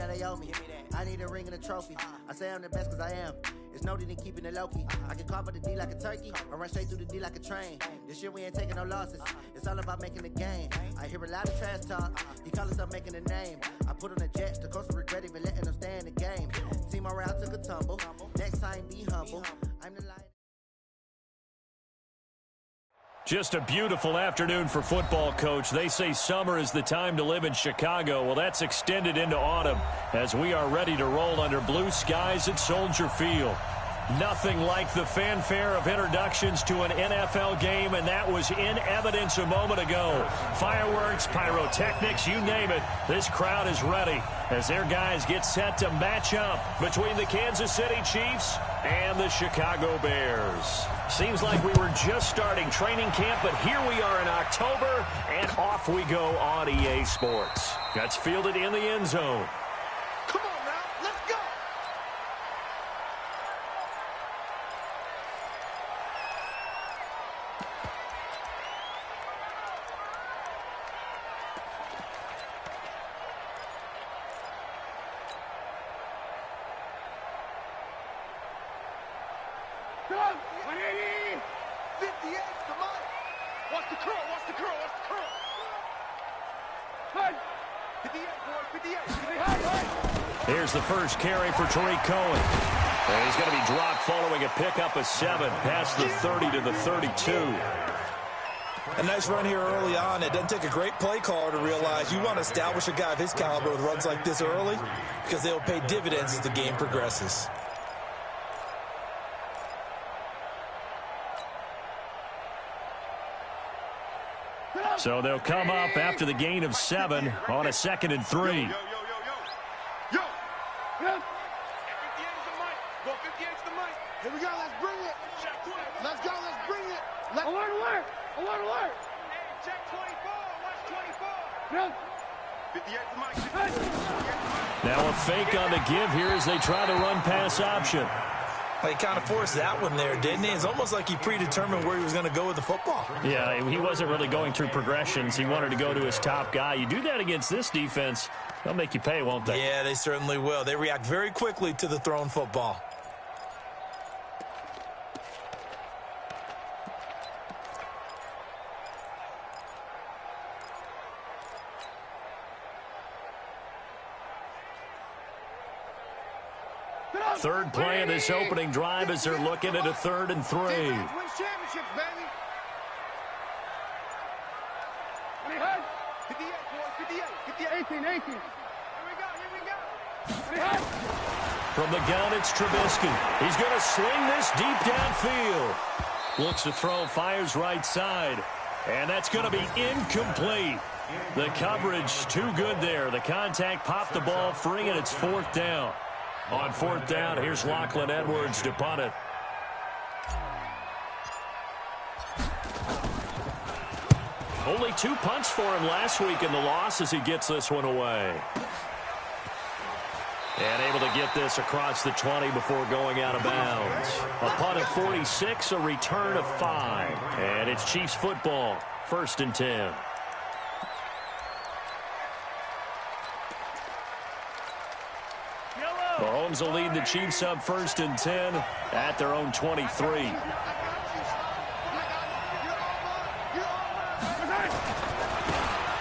that they owe me. I need a ring and a trophy. I say I'm the best cause I am. It's noted in keeping it low-key. I can carve up the D like a turkey, or run straight through the D like a train. This year we ain't taking no losses. It's all about making the game. I hear a lot of trash talk. He call himself making a name. I put on the Jets, the coach regret even letting them stay in the game. Team morale took a tumble. Next time, be humble. I'm the lion. Just a beautiful afternoon for football, Coach. They say summer is the time to live in Chicago. Well, that's extended into autumn as we are ready to roll under blue skies at Soldier Field. Nothing like the fanfare of introductions to an NFL game, and that was in evidence a moment ago. Fireworks, pyrotechnics, you name it. This crowd is ready as their guys get set to match up between the Kansas City Chiefs and the Chicago Bears. Seems like we were just starting training camp, but here we are in October, and off we go on EA Sports. That's fielded in the end zone. Come on now, let's go! Go! 180! 58, come on! Watch the curl, watch the curl, watch the curl! Hey! 58, boy, 58! Here's the first carry for Tariq Cohen. And he's going to be dropped following a pickup of 7 past the 30 to the 32. A nice run here early on. It doesn't take a great play caller to realize you want to establish a guy of his caliber with runs like this early because they'll pay dividends as the game progresses. So they'll come up after the gain of 7 on a 2nd and 3. Yo! 58 is the mic. Go 58 is the mic. Here we go, let's bring it. Let's go, let's bring it. Alert! Hey, check 24, watch 24. No. 58 is the mic. Now a fake on the give here as they try to run pass option. He kind of forced that one there, didn't he? It's almost like he predetermined where he was going to go with the football. Yeah, he wasn't really going through progressions. He wanted to go to his top guy. You do that against this defense, they'll make you pay, won't they? Yeah, they certainly will. They react very quickly to the thrown football. Third play of this opening drive as they're looking at a 3rd and 3. Win championships, baby. 58, boy, 58. 18. Here we go. From the gun, it's Trubisky. He's going to swing this deep downfield. Looks to throw, fires right side. And that's going to be incomplete. The coverage too good there. The contact popped the ball free, and it's 4th down. On 4th down, here's Lachlan Edwards to punt it. Only 2 punts for him last week in the loss as he gets this one away. And able to get this across the 20 before going out of bounds. A punt of 46, a return of 5. And it's Chiefs football, 1st and 10. Mahomes will lead the Chiefs up 1st and 10 at their own 23.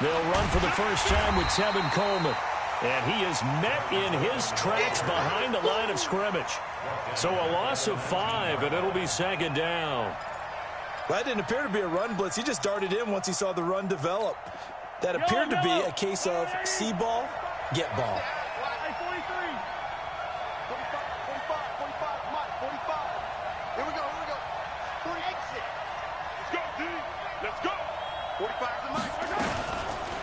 They'll run for the first time with Tevin Coleman. And he is met in his tracks behind the line of scrimmage. So a loss of 5, and it'll be 2nd down. That didn't appear to be a run blitz. He just darted in once he saw the run develop. That appeared to be a case of see ball, get ball.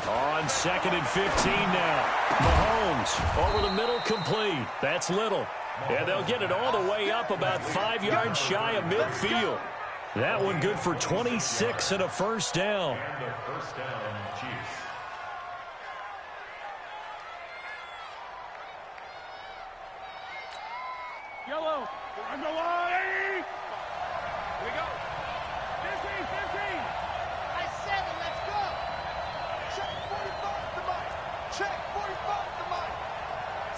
On 2nd and 15 now. Mahomes over the middle, complete. That's Little. And they'll get it all the way up about 5 yards shy of midfield. That one good for 26 and a 1st down. Yellow. On the line. Here we go. 15. I said it. Let's go. Check 45 to Mike. Check 45 to Mike.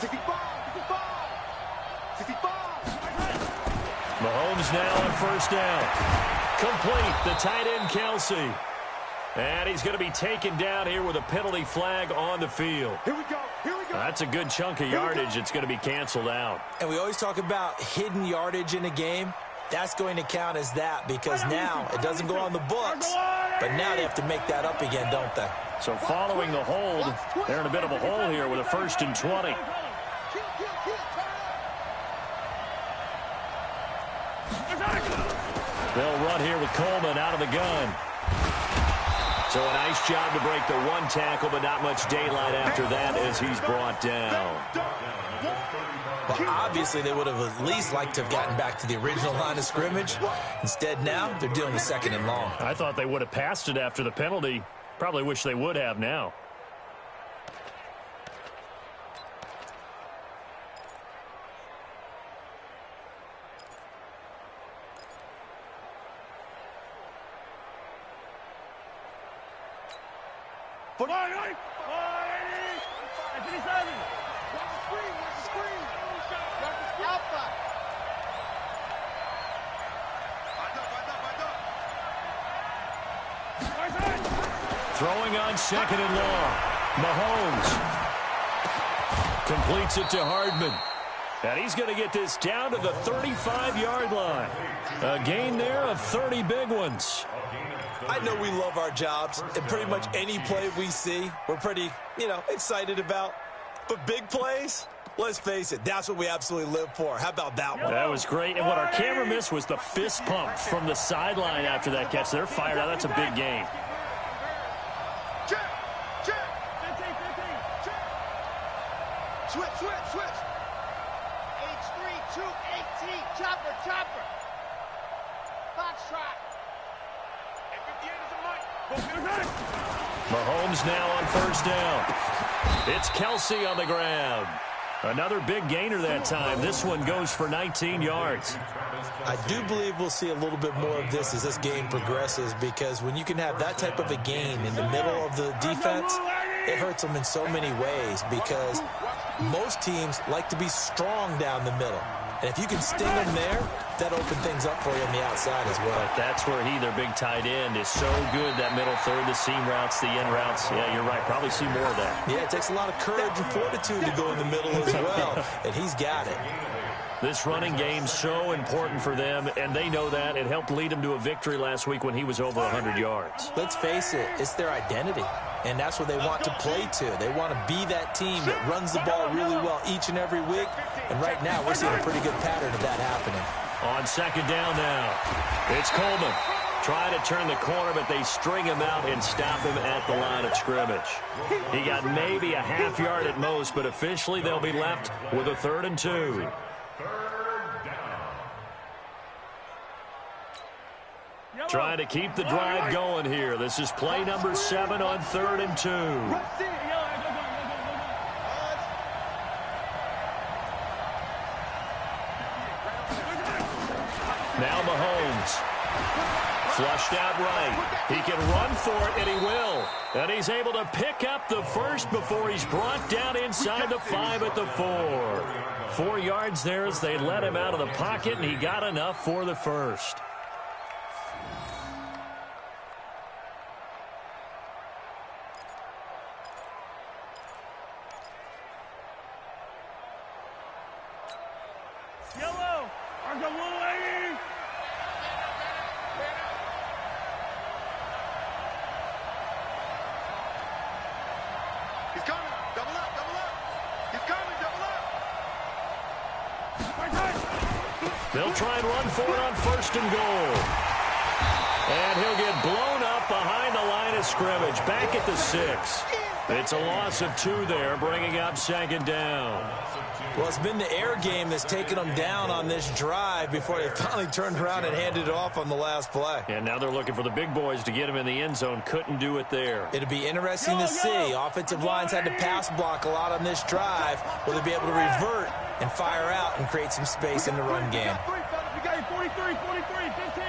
Mahomes now on first down. Complete, the tight end Kelsey. And he's going to be taken down here with a penalty flag on the field. Here we go. That's a good chunk of yardage. It's going to be canceled out. And we always talk about hidden yardage in a game. That's going to count as that because now it doesn't go on the books, but now they have to make that up again, don't they? So following the hold, they're in a bit of a hole here with a 1st and 20. They'll run here with Coleman out of the gun. So a nice job to break the one tackle, but not much daylight after that as he's brought down. Well, obviously they would have at least liked to have gotten back to the original line of scrimmage. Instead now, they're dealing with 2nd and long. I thought they would have passed it after the penalty. Probably wish they would have now. Throwing on 2nd and long. Mahomes completes it to Hardman. And he's going to get this down to the 35-yard line. A gain there of 30 big ones. I know we love our jobs, and pretty much any play we see, we're pretty, excited about. But big plays, let's face it, that's what we absolutely live for. How about that one? That was great. And what our camera missed was the fist pump from the sideline after that catch. They're fired out. That's a big game. Switch. H3, 218, chopper. Foxtrot. Mahomes now on first down. It's Kelsey on the ground. Another big gainer that time. This one goes for 19 yards. I do believe we'll see a little bit more of this as this game progresses because when you can have that type of a gain in the middle of the defense, it hurts them in so many ways because most teams like to be strong down the middle. And if you can sting them there, that opens things up for you on the outside as well. That's where their big tight end, is so good. That middle third, the seam routes, the in routes. Yeah, you're right. Probably see more of that. Yeah, it takes a lot of courage and fortitude to go in the middle as well. And he's got it. This running game's so important for them, and they know that. It helped lead them to a victory last week when he was over 100 yards. Let's face it, it's their identity, and that's what they want to play to. They want to be that team that runs the ball really well each and every week, and right now we're seeing a pretty good pattern of that happening. On 2nd down now, it's Coleman. Trying to turn the corner, but they string him out and stop him at the line of scrimmage. He got maybe a half yard at most, but officially they'll be left with a 3rd and 2. Trying to keep the drive going here. This is play number 7 on 3rd and 2. Now Mahomes. Flushed out right. He can run for it, and he will. And he's able to pick up the first before he's brought down inside the 5 at the 4. 4 yards there as they let him out of the pocket, and he got enough for the first. They'll try and run for it on 1st and goal. And he'll get blown up behind the line of scrimmage, back at the 6. It's a loss of 2 there, bringing up 2nd down. Well, it's been the air game that's taken them down on this drive before they finally turned around and handed it off on the last play. And now they're looking for the big boys to get him in the end zone. Couldn't do it there. It'll be interesting to see. Offensive lines had to pass block a lot on this drive. Will they be able to revert and fire out and create some space in the run game? We got 43, 43, 15.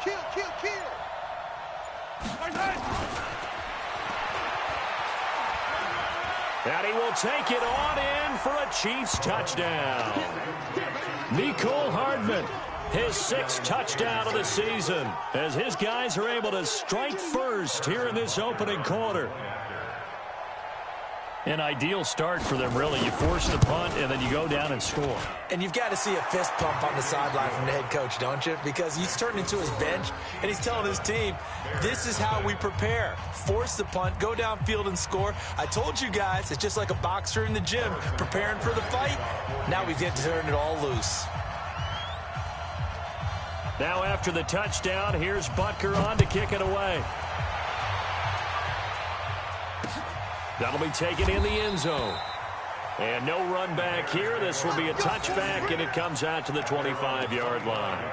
Kill. And he will take it on in for a Chiefs touchdown. Mecole Hardman, his 6th touchdown of the season, as his guys are able to strike first here in this opening quarter. An ideal start for them, really. You force the punt, and then you go down and score. And you've got to see a fist pump on the sideline from the head coach, don't you? Because he's turned into his bench, and he's telling his team, this is how we prepare. Force the punt, go downfield and score. I told you guys, it's just like a boxer in the gym, preparing for the fight. Now we get to turn it all loose. Now after the touchdown, here's Butker on to kick it away. That'll be taken in the end zone. And no run back here. This will be a touchback, and it comes out to the 25-yard line.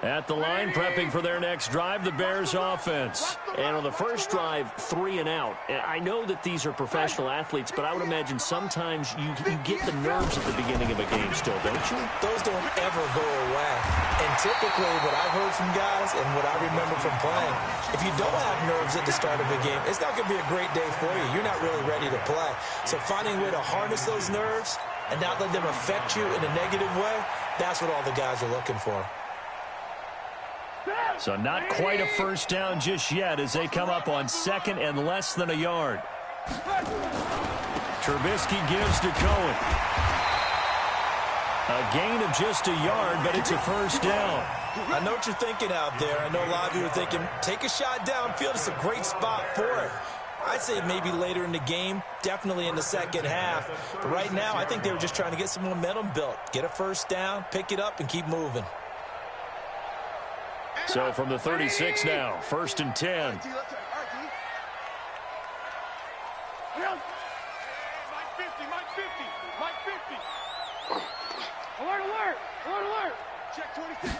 At the line, prepping for their next drive, the Bears offense. And on the first drive, 3 and out. I know that these are professional athletes, but I would imagine sometimes you get the nerves at the beginning of a game still, don't you? Those don't ever go away. And typically what I've heard from guys and what I remember from playing, if you don't have nerves at the start of a game, it's not going to be a great day for you. You're not really ready to play. So finding a way to harness those nerves and not let them affect you in a negative way, that's what all the guys are looking for. So not quite a first down just yet as they come up on 2nd and less than a yard. Trubisky gives to Cohen. A gain of just a yard, but it's a first down. I know what you're thinking out there. I know a lot of you are thinking, take a shot downfield. It's a great spot for it. I'd say maybe later in the game, definitely in the second half. But right now, I think they were just trying to get some momentum built. Get a first down, pick it up, and keep moving. So from the 36 now, 1st and 10. Mike 50, Mike 50, Mike 50. Alert. Check 26.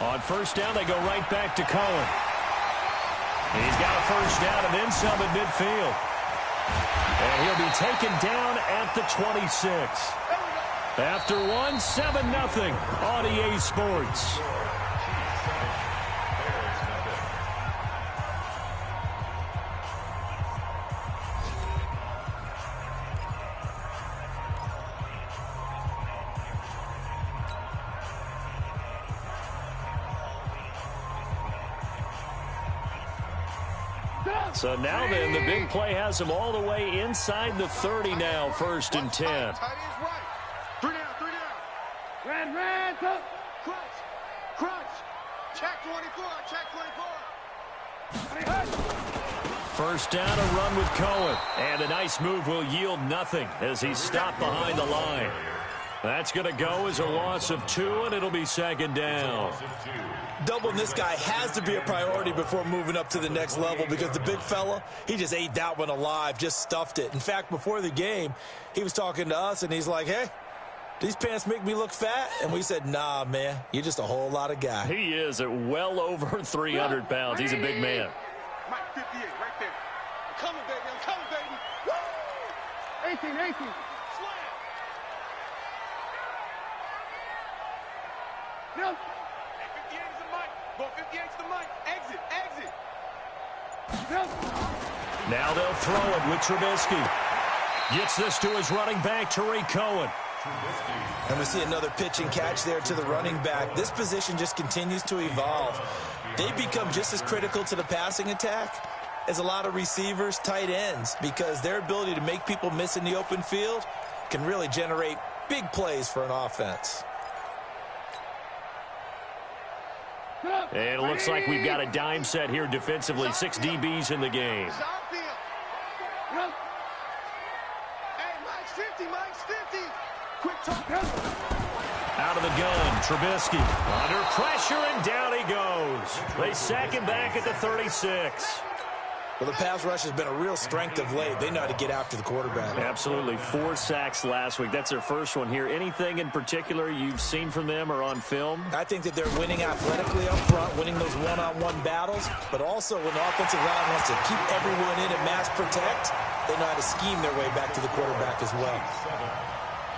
On first down, they go right back to Cohen. And he's got a first down and then some at midfield. And he'll be taken down at the 26. After 1, 7-0 on EA Sports. So now then, the big play has them all the way inside the 30 now, 1st and 10. Tight ends right. 3 down. Red, crunch. Check 24, check 24. First down, a run with Cohen. And a nice move will yield nothing as he's stopped behind the line. That's going to go as a loss of 2, and it'll be 2nd down. Doubling this guy has to be a priority before moving up to the next level because the big fella, he just ate that one alive, just stuffed it. In fact, before the game, he was talking to us, and he's like, hey, these pants make me look fat? And we said, nah, man, you're just a whole lot of guy. He is at well over 300 pounds. He's a big man. Mike 58, right there. I'm coming, baby. Woo! 18. Slam. No. 58 is the mic. Go 58 is the mic. Exit. Now they'll throw it with Trubisky. Gets this to his running back, Tariq Cohen. And we see another pitch and catch there to the running back. This position just continues to evolve. They become just as critical to the passing attack as a lot of receivers, tight ends, because their ability to make people miss in the open field can really generate big plays for an offense. And it looks like we've got a dime set here defensively. 6 DBs in the game. Hey, Mike's 50. Quick talk. Out of the gun, Trubisky. Under pressure, and down he goes. They sack him back at the 36. Well, the pass rush has been a real strength of late. They know how to get after the quarterback. Absolutely. 4 sacks last week. That's their first one here. Anything in particular you've seen from them or on film? I think that they're winning athletically up front, winning those one-on-one battles, but also when the offensive line wants to keep everyone in and mass protect, they know how to scheme their way back to the quarterback as well.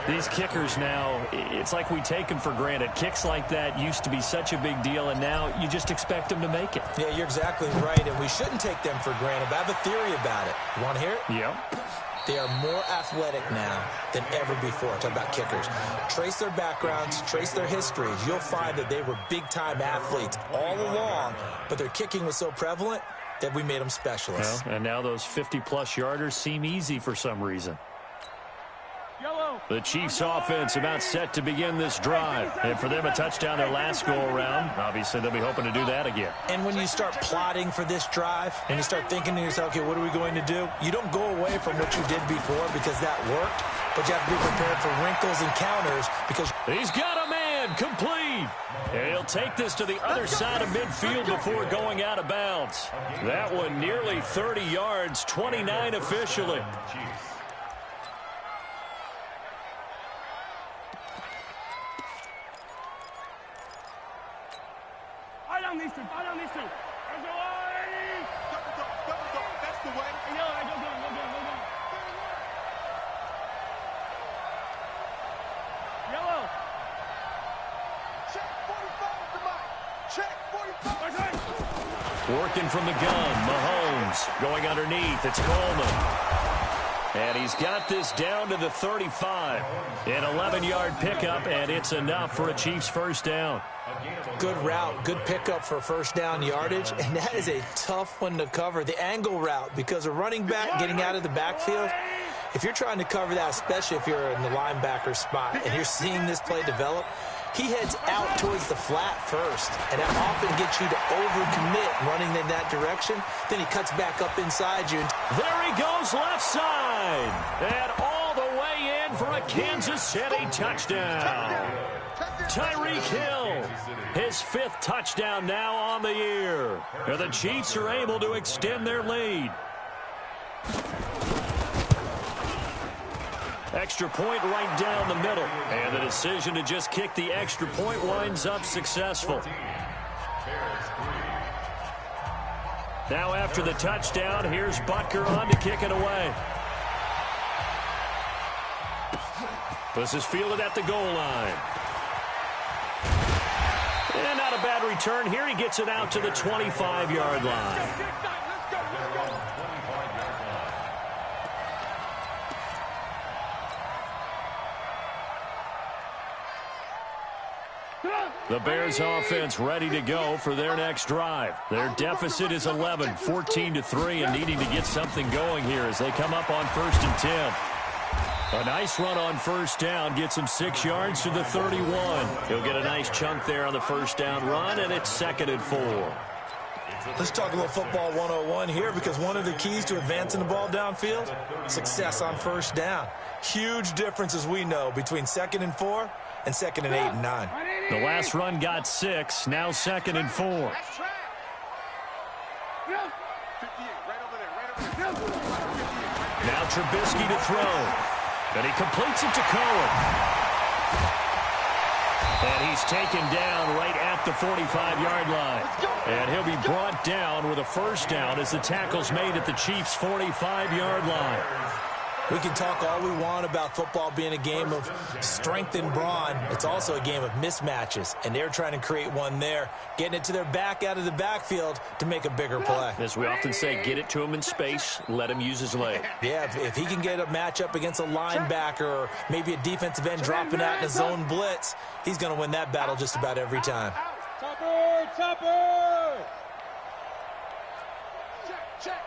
These kickers now, it's like we take them for granted. Kicks like that used to be such a big deal, and now you just expect them to make it. Yeah, you're exactly right, and we shouldn't take them for granted. But I have a theory about it. You want to hear it? Yeah. They are more athletic now than ever before. Talk about kickers. Trace their backgrounds, trace their histories. You'll find that they were big-time athletes all along, but their kicking was so prevalent that we made them specialists. Well, and now those 50-plus yarders seem easy for some reason. The Chiefs offense about set to begin this drive. And for them, a touchdown their last go-around. Obviously, they'll be hoping to do that again. And when you start plotting for this drive and you start thinking to yourself, okay, what are we going to do? You don't go away from what you did before because that worked, but you have to be prepared for wrinkles and counters because... He's got a man complete. And he'll take this to the other side of midfield before going out of bounds. That one nearly 30 yards, 29 officially. These two. That's the way. Yellow. Check 45 the mic. Check 45. Working from the gun. Mahomes going underneath. It's Coleman. And he's got this down to the 35. An 11-yard pickup, and it's enough for a Chiefs first down. Good route, good pickup for first down yardage, and that is a tough one to cover. The angle route, because a running back getting out of the backfield, if you're trying to cover that, especially if you're in the linebacker spot and you're seeing this play develop, he heads out towards the flat first, and that often gets you to overcommit running in that direction. Then he cuts back up inside you. There he goes left side, and all the way in for a Kansas City touchdown. Tyreek Hill, his 5th touchdown now on the year. And the Chiefs are able to extend their lead. Extra point right down the middle. And the decision to just kick the extra point winds up successful. Now after the touchdown, here's Butker on to kick it away. This is fielded at the goal line. And not a bad return here. He gets it out to the 25-yard line. The Bears offense ready to go for their next drive. Their deficit is 11, 14-3, and needing to get something going here as they come up on 1st and 10. A nice run on first down gets him 6 yards to the 31. He'll get a nice chunk there on the first down run, and it's 2nd and 4. Let's talk a little football 101 here, because one of the keys to advancing the ball downfield, success on first down. Huge difference, as we know, between 2nd and 4 and 2nd and 8 and 9. The last run got 6, now 2nd and 4. Now Trubisky to throw. And he completes it to Cohen. And he's taken down right at the 45-yard line. And he'll be brought down with a first down as the tackle's made at the Chiefs' 45-yard line. We can talk all we want about football being a game of strength and brawn. It's also a game of mismatches, and they're trying to create one there, getting it to their back out of the backfield to make a bigger play. As we often say, get it to him in space, let him use his leg. Yeah, if he can get a matchup against a linebacker or maybe a defensive end dropping out in a zone blitz, he's going to win that battle just about every time. Topper! Check.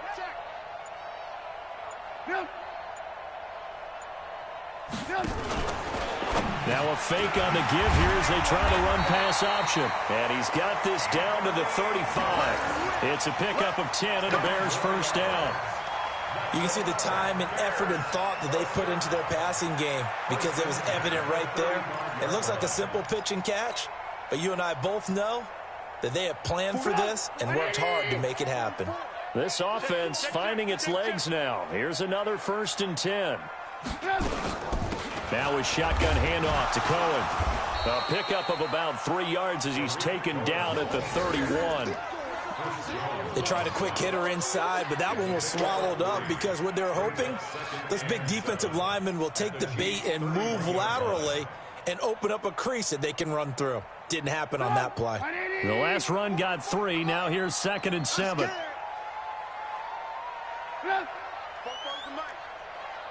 Now a fake on the give here as they try to run pass option. And he's got this down to the 35. It's a pickup of 10 and a Bears first down. You can see the time and effort and thought that they put into their passing game because it was evident right there. It looks like a simple pitch and catch, but you and I both know that they have planned for this and worked hard to make it happen. This offense finding its legs now. Here's another 1st and 10. Now a shotgun handoff to Cohen. A pickup of about 3 yards as he's taken down at the 31. They tried a quick hitter inside, but that one was swallowed up because what they're hoping, this big defensive lineman will take the bait and move laterally and open up a crease that they can run through. Didn't happen on that play. The last run got 3. Now here's 2nd and 7.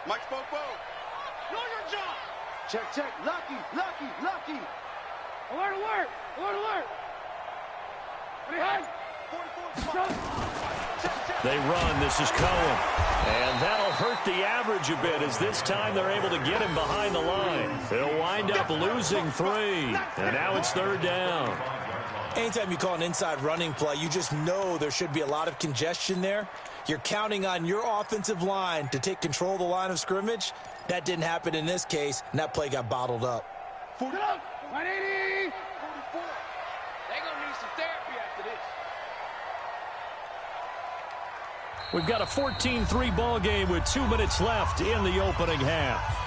Mike Porchboyz. Know your job. Check. Lucky. Alert. They run. This is Cohen. And that'll hurt the average a bit as this time they're able to get him behind the line. They'll wind up losing 3. And now it's 3rd down. Anytime you call an inside running play, you just know there should be a lot of congestion there. You're counting on your offensive line to take control of the line of scrimmage. That didn't happen in this case, and that play got bottled up. 180. 44. They're going to need some therapy after this. We've got a 14-3 ball game with 2 minutes left in the opening half.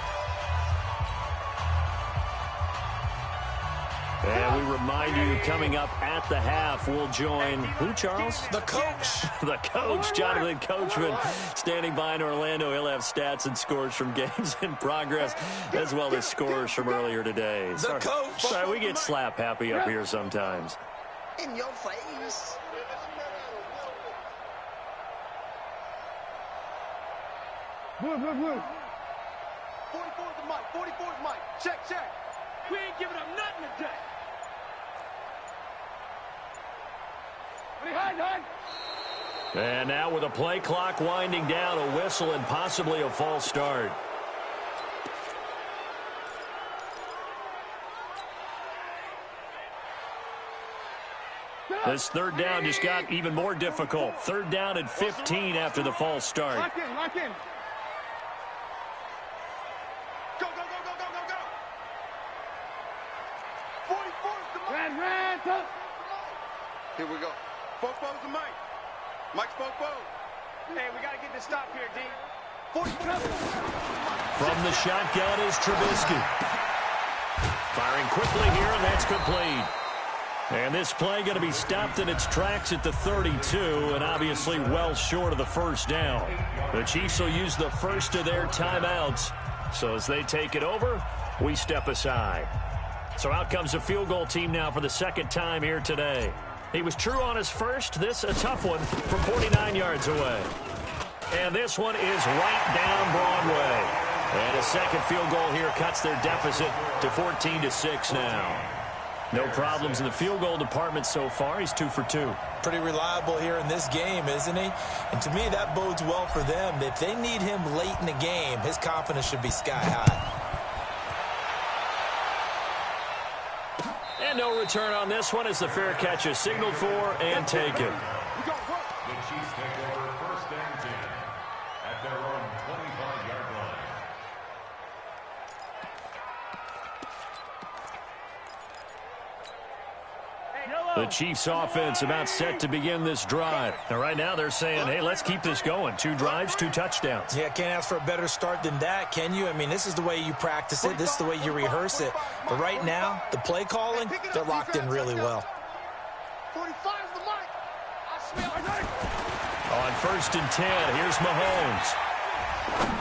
And we remind you, coming up at the half, we'll join who, Charles? The coach. The coach, Jonathan Coachman, standing by in Orlando. He'll have stats and scores from games in progress, as well as scores from earlier today. The coach. Sorry, we get slap happy up here sometimes. In your face. Move. 44's the mic. 44's mic. Check. We ain't giving up nothing today. And now with a play clock winding down, a whistle and possibly a false start. This 3rd down just got even more difficult. 3rd down and 15 after the false start. Lock in. Go. 44's the mic. Red. Here we go. Porchboyz the mic. Mike Porchboyz. Hey, we got to get this stop here, D. 44. From the shotgun is Trubisky. Firing quickly here, and that's complete. And this play going to be stopped in its tracks at the 32, and obviously well short of the 1st down. The Chiefs will use the first of their timeouts. So as they take it over, we step aside. So out comes the field goal team now for the 2nd time here today. He was true on his first. This a tough one from 49 yards away. And this one is right down Broadway. And a 2nd field goal here cuts their deficit to 14-6 now. No problems in the field goal department so far. He's 2 for 2. Pretty reliable here in this game, isn't he? And to me, that bodes well for them. If they need him late in the game, his confidence should be sky high. And no return on this one as the fair catch is signaled for and taken. The Chiefs take over 1st and 10 at their own 25-yard line. The Chiefs offense about set to begin this drive. And right now they're saying, hey, let's keep this going. 2 drives, 2 touchdowns. Yeah, can't ask for a better start than that, can you? I mean, this is the way you practice it. This is the way you rehearse it. But right now, the play calling, they're locked in really well. 45's the mic. On 1st and 10, here's Mahomes.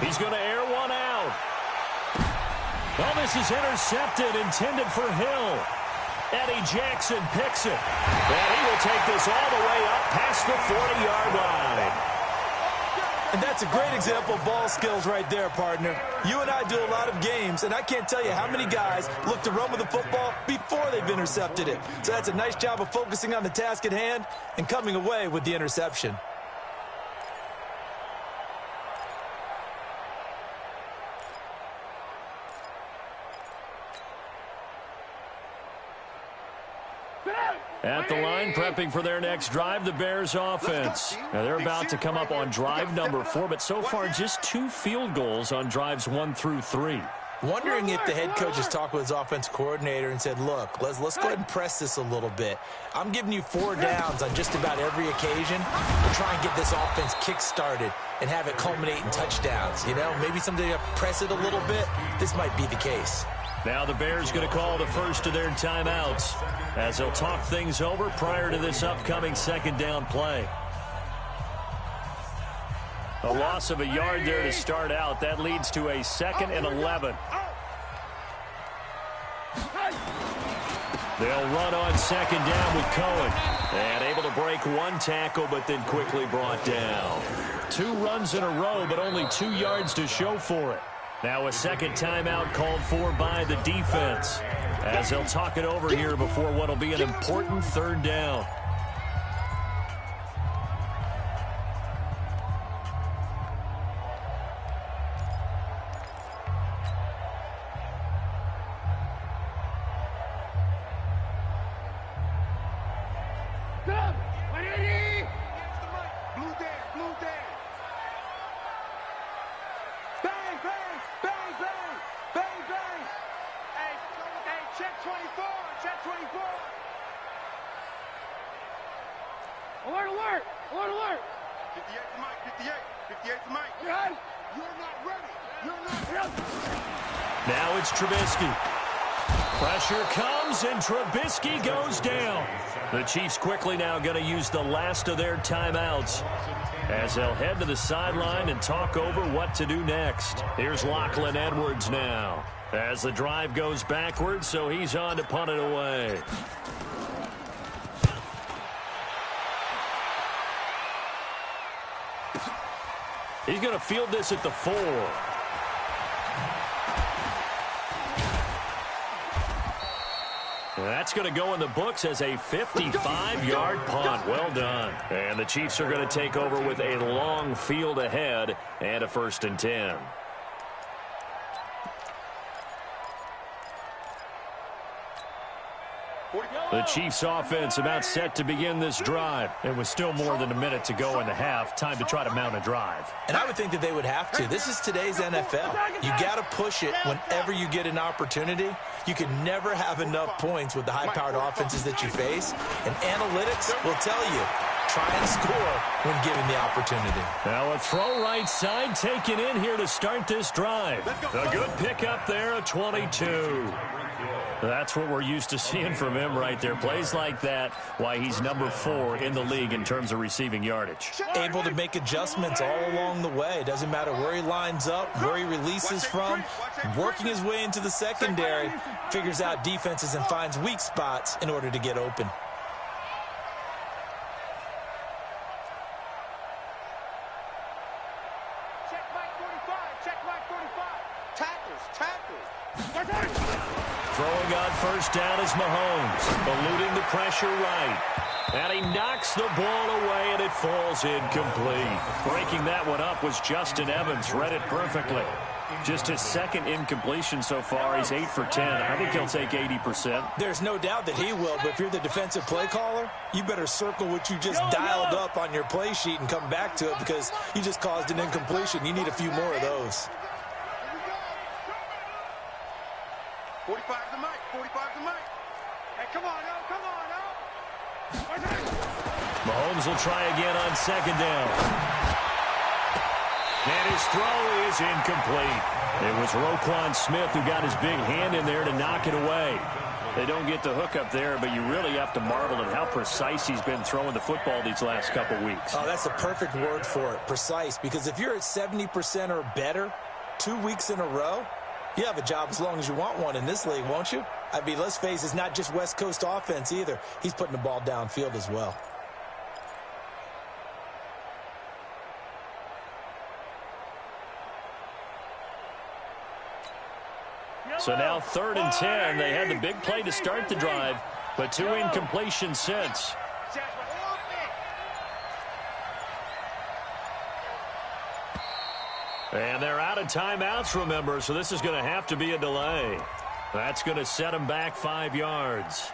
He's going to air one out. Well, this is intercepted, intended for Hill. Eddie Jackson picks it. And he will take this all the way up past the 40-yard line. And that's a great example of ball skills right there, partner. You and I do a lot of games, and I can't tell you how many guys look to run with the football before they've intercepted it. So that's a nice job of focusing on the task at hand and coming away with the interception. At the line, prepping for their next drive, the Bears offense. Now they're about to come up on drive number 4, but so far just 2 field goals on drives 1 through 3. Wondering if the head coach has talked with his offensive coordinator and said, look, let's go ahead and press this a little bit. I'm giving you 4 downs on just about every occasion to try and get this offense kick-started and have it culminate in touchdowns. You know, maybe someday press it a little bit. This might be the case. Now the Bears going to call the first of their timeouts as they'll talk things over prior to this upcoming second down play. A loss of a yard there to start out. That leads to a 2nd and 11. They'll run on second down with Cohen. And able to break 1 tackle, but then quickly brought down. 2 runs in a row, but only 2 yards to show for it. Now a second timeout called for by the defense as they'll talk it over here before what will be an important 3rd down. Alert! 58 to Mike, 58 to Mike. You're not ready. You're not ready. Now it's Trubisky. Pressure comes, and Trubisky goes down. The Chiefs quickly now going to use the last of their timeouts as they'll head to the sideline and talk over what to do next. Here's Lachlan Edwards now as the drive goes backwards, so he's on to punt it away. He's going to field this at the 4. That's going to go in the books as a 55-yard punt. Well done. And the Chiefs are going to take over with a long field ahead and a 1st and 10. The Chiefs offense about set to begin this drive. And with still more than a minute to go in the half, time to try to mount a drive. And I would think that they would have to. This is today's NFL. You got to push it whenever you get an opportunity. You can never have enough points with the high-powered offenses that you face. And analytics will tell you, try and score when given the opportunity. Now a throw right side taken in here to start this drive. A good pickup there, a 22. That's what we're used to seeing from him right there. Plays like that, why he's number 4 in the league in terms of receiving yardage. Able to make adjustments all along the way. Doesn't matter where he lines up, where he releases from. Working his way into the secondary, figures out defenses and finds weak spots in order to get open. Check Mike 45. Tackles. Throwing on first down is Mahomes, eluding the pressure right. And he knocks the ball away, and it falls incomplete. Breaking that one up was Justin Evans. Read it perfectly. Just his 2nd incompletion so far. He's 8 for 10. I think he'll take 80%. There's no doubt that he will, but if you're the defensive play caller, you better circle what you just dialed up on your play sheet and come back to it because you just caused an incompletion. You need a few more of those. 45 to Mike. 45 to Mike. Hey, come on, Mahomes will try again on second down. And his throw is incomplete. It was Roquan Smith who got his big hand in there to knock it away. They don't get the hook up there, but you really have to marvel at how precise he's been throwing the football these last couple weeks. Oh, that's the perfect word for it, precise, because if you're at 70% or better 2 weeks in a row, you have a job as long as you want one in this league, won't you? I mean, let's face it, it's not just West Coast offense either. He's putting the ball downfield as well. So now 3rd and 10. They had the big play to start the drive, but 2 incompletions since. And they're out of timeouts, remember, so this is going to have to be a delay. That's going to set them back 5 yards.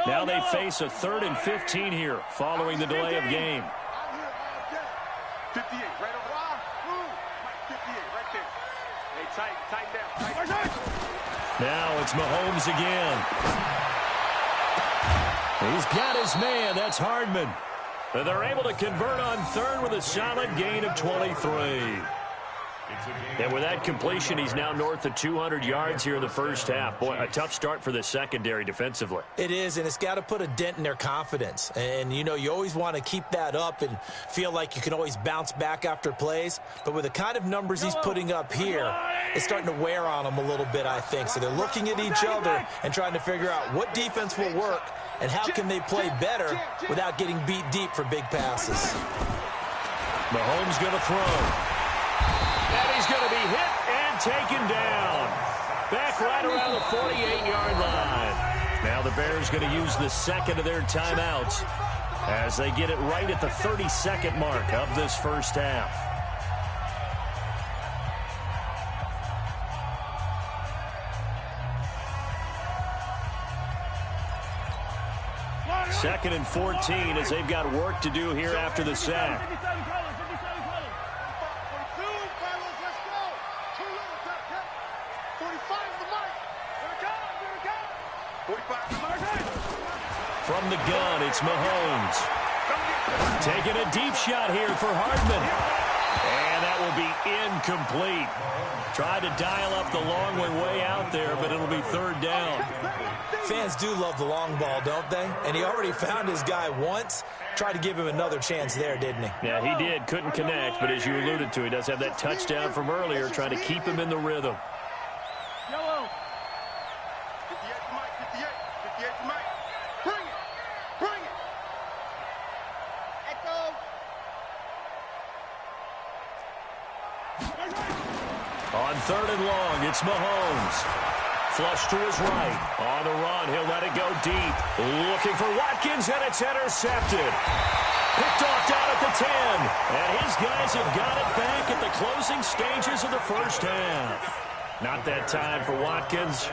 Now they face a 3rd and 15 here following the delay of game. 58, right over. Mike, 58, right there. Hey, tighten down. Now it's Mahomes again. He's got his man. That's Hardman. And they're able to convert on third with a solid gain of 23. And with that completion, he's now north of 200 yards here in the first half. Boy, a tough start for the secondary defensively. It is, and it's got to put a dent in their confidence. And, you know, you always want to keep that up and feel like you can always bounce back after plays. But with the kind of numbers he's putting up here, it's starting to wear on them a little bit, I think. So they're looking at each other and trying to figure out what defense will work and how can they play better without getting beat deep for big passes. Mahomes going to throw. And he's going to be hit and taken down. Back right around the 48-yard line. Now the Bears going to use the second of their timeouts as they get it right at the 30-second mark of this first half. Second and 14 as they've got work to do here after the sack. From the gun, it's Mahomes. Taking a deep shot here for Hardman. And that will be incomplete. Tried to dial up the long one way out there, but it'll be third down. Fans do love the long ball, don't they? And he already found his guy once. Tried to give him another chance there, didn't he? Yeah, he did. Couldn't connect, but as you alluded to, he does have that touchdown from earlier, trying to keep him in the rhythm. Yellow. 58 to Mike, 58 to Mike. Bring it. Bring it. Echo. On third and long, it's Mahomes. Flush to his right. On the run, he'll let it go deep. Looking for Watkins, and it's intercepted. Picked off down at the 10. And his guys have got it back at the closing stages of the first half. Not that time for Watkins.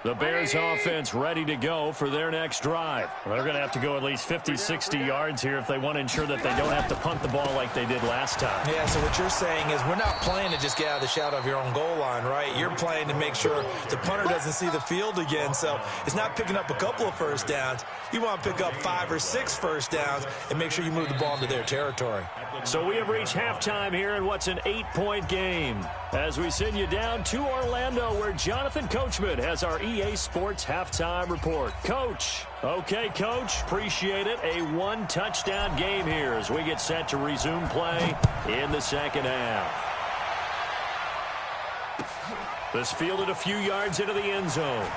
The Bears offense ready to go for their next drive. They're going to have to go at least 50, 60 yards here if they want to ensure that they don't have to punt the ball like they did last time. Yeah, so what you're saying is we're not playing to just get out of the shadow of your own goal line, right? You're playing to make sure the punter doesn't see the field again. So it's not picking up a couple of first downs. You want to pick up 5 or 6 first downs and make sure you move the ball into their territory. So we have reached halftime here in what's an 8-point game. As we send you down to Orlando, where Jonathan Coachman has our EA Sports halftime report. Coach. Okay, Coach. Appreciate it. A 1-touchdown game here as we get set to resume play in the second half. This fielded a few yards into the end zone.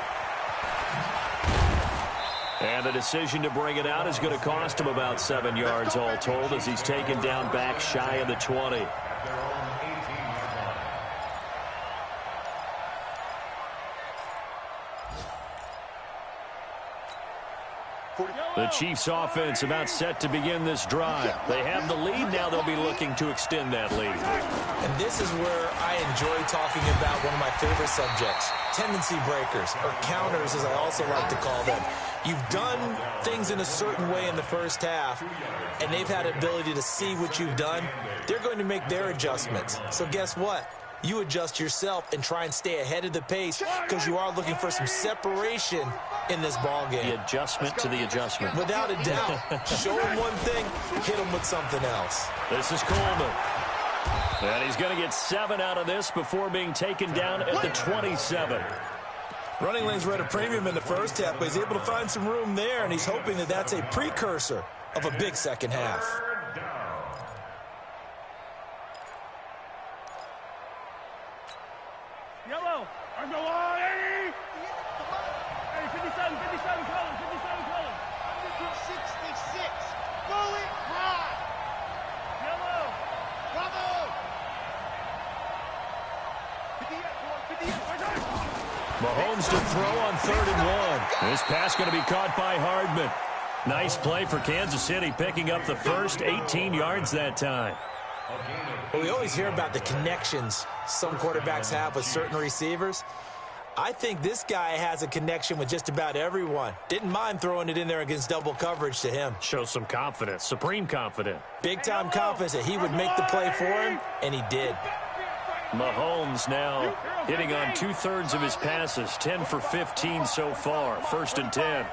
And the decision to bring it out is going to cost him about 7 yards all told as he's taken down back shy of the 20. The Chiefs offense about set to begin this drive. They have the lead. Now they'll be looking to extend that lead. And this is where I enjoy talking about one of my favorite subjects, tendency breakers, or counters as I also like to call them. You've done things in a certain way in the first half, and they've had the ability to see what you've done. They're going to make their adjustments. So guess what? You adjust yourself and try and stay ahead of the pace because you are looking for some separation in this ball game. The adjustment to the adjustment. Without a doubt. Show him one thing, hit him with something else. This is Coleman. And he's going to get 7 out of this before being taken down at the 27. Running lanes were at a premium in the first half, but he's able to find some room there, and he's hoping that that's a precursor of a big second half. Yellow. On the line, 80. Hey, 57 colors, 57 colors. 166. Bullet high. Yellow. Bravo. 58. Mahomes to throw on 3rd and 1. This pass going to be caught by Hardman. Nice play for Kansas City, picking up the first 18 yards that time. Well, we always hear about the connections some quarterbacks have with certain receivers. I think this guy has a connection with just about everyone. Didn't mind throwing it in there against double coverage to him. Shows some confidence, supreme confidence. Big-time confidence that he would make the play for him, and he did. Mahomes now hitting on 2/3 of his passes, 10 for 15 so far, 1st and 10.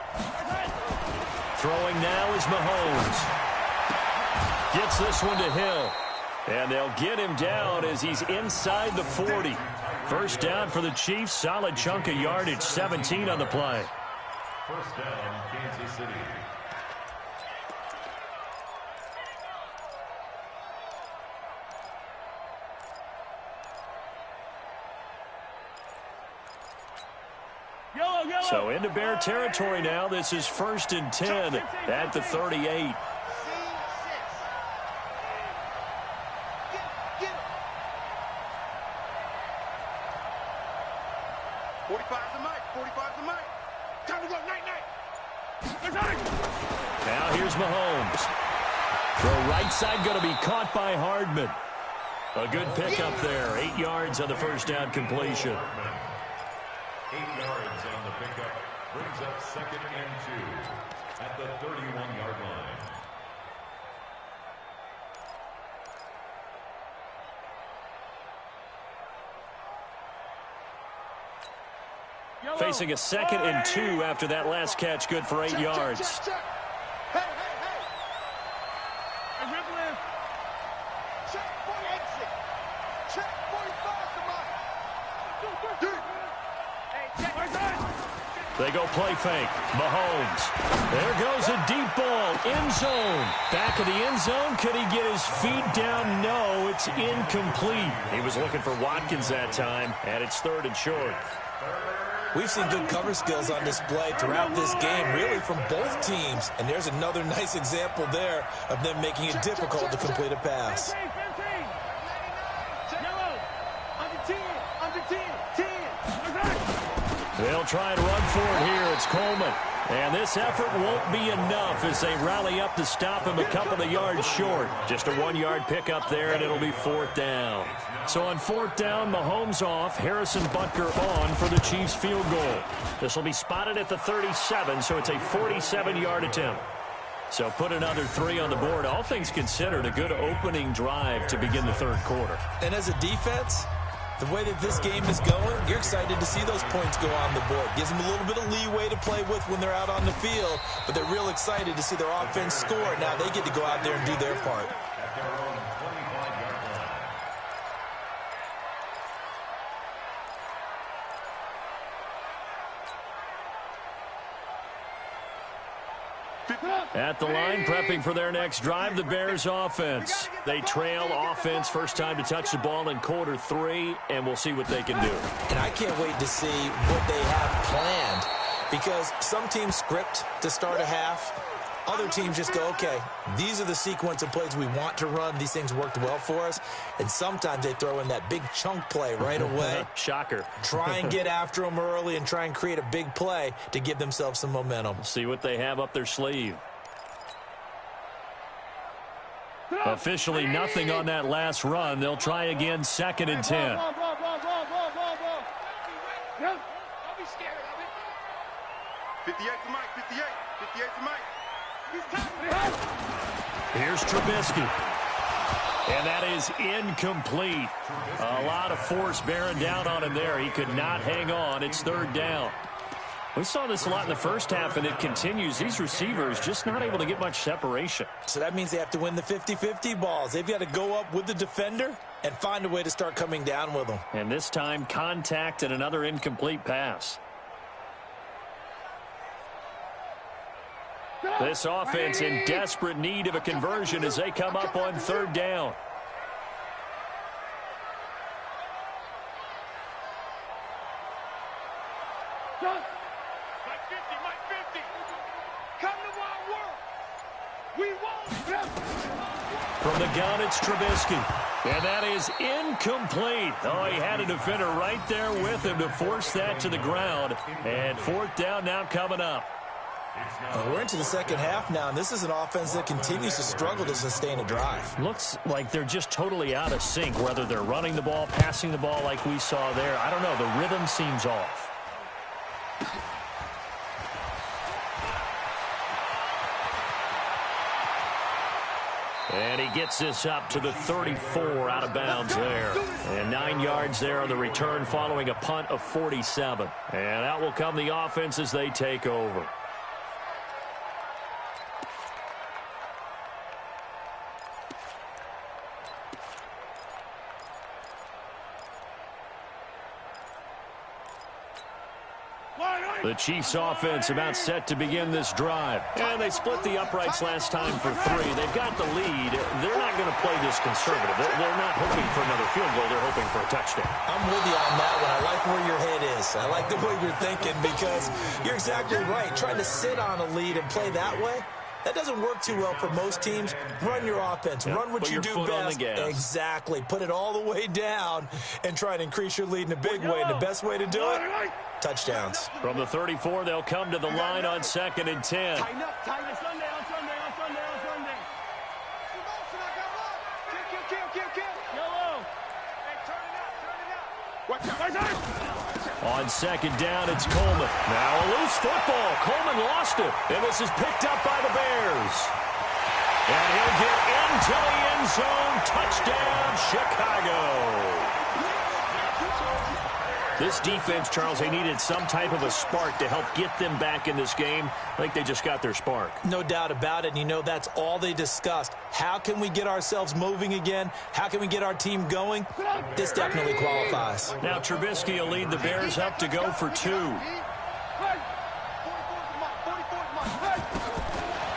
Throwing now is Mahomes. Gets this one to Hill. And they'll get him down as he's inside the 40. First down for the Chiefs. Solid chunk of yardage, 17 on the play. First down, Kansas City. So into Bear territory now. This is 1st and 10 at the 38. Now here's Mahomes. Throw right side going to be caught by Hardman. A good pickup there. 8 yards on the first down completion. 8 yards on the pickup. Brings up 2nd and 2 at the 31-yard line. Facing a 2nd and 2 after that last catch, good for 8 yards. Hey, hey, hey. Hey, Ripple in. Check for the exit. Check 45 to mine. Hey, check. They go play fake. Mahomes. There goes a deep ball. End zone. Back of the end zone. Could he get his feet down? No, it's incomplete. He was looking for Watkins that time, and it's 3rd and short. We've seen good cover skills on display throughout this game, really from both teams. And there's another nice example there of them making it difficult to complete a pass. They'll try and run for it here. It's Coleman. And this effort won't be enough as they rally up to stop him a couple of yards short. Just a 1-yard pickup there, and it'll be 4th down. So on 4th down, Mahomes off, Harrison Butker on for the Chiefs field goal. This will be spotted at the 37, so it's a 47-yard attempt. So put another 3 on the board. All things considered, a good opening drive to begin the 3rd quarter. And as a defense, the way that this game is going, you're excited to see those points go on the board. Gives them a little bit of leeway to play with when they're out on the field, but they're real excited to see their offense score. Now they get to go out there and do their part. At their own 25-yard line. At the line, prepping for their next drive, the Bears offense. They trail offense, first time to touch the ball in quarter 3, and we'll see what they can do. And I can't wait to see what they have planned, because some teams script to start a half. Other teams just go, okay, these are the sequence of plays we want to run. These things worked well for us. And sometimes they throw in that big chunk play right away. Shocker. Try and get after them early and try and create a big play to give themselves some momentum. See what they have up their sleeve. Officially nothing on that last run. They'll try again, 2nd and 10. Don't be scared of it. 58 to Mike, 58. 58 to Mike. Here's Trubisky. And that is incomplete. A lot of force bearing down on him there. He could not hang on. It's 3rd down. We saw this a lot in the first half, and it continues. These receivers just not able to get much separation. So that means they have to win the 50-50 balls. They've got to go up with the defender and find a way to start coming down with them. And this time, contact and another incomplete pass. This offense in desperate need of a conversion as they come up on 3rd down. Mike 50, Mike 50. Come to Wild World. We won't. From the gun, it's Trubisky. And that is incomplete. Oh, he had a defender right there with him to force that to the ground. And 4th down now coming up. We're into the second half now, and this is an offense that continues to struggle to sustain a drive. Looks like they're just totally out of sync, whether they're running the ball, passing the ball like we saw there. I don't know. The rhythm seems off. And he gets this up to the 34 out of bounds there. And 9 yards there on the return following a punt of 47. And out will come the offense as they take over. The Chiefs offense about set to begin this drive. And they split the uprights last time for 3. They've got the lead. They're not going to play this conservative. They're not hoping for another field goal. They're hoping for a touchdown. I'm with you on that one. I like where your head is. I like the way you're thinking because you're exactly right. Trying to sit on a lead and play that way, that doesn't work too well for most teams. Run your offense. Run what you do best. Exactly. Put it all the way down and try and increase your lead in a big way. And the best way to do it, touchdowns. From the 34, they'll come to the line on 2nd and 10. Tighten up, tighten up. Sunday, on Sunday, on Sunday, on Sunday. Kill. Yellow. Hey, turn it out. Watch out. On 2nd down, it's Coleman. Now a loose football. Coleman lost it. And this is picked up by the Bears. And he'll get into the end zone. Touchdown, Chicago. This defense, Charles, they needed some type of a spark to help get them back in this game. I think they just got their spark. No doubt about it. And you know, that's all they discussed. How can we get ourselves moving again? How can we get our team going? This definitely qualifies. Now Trubisky will lead the Bears up to go for 2.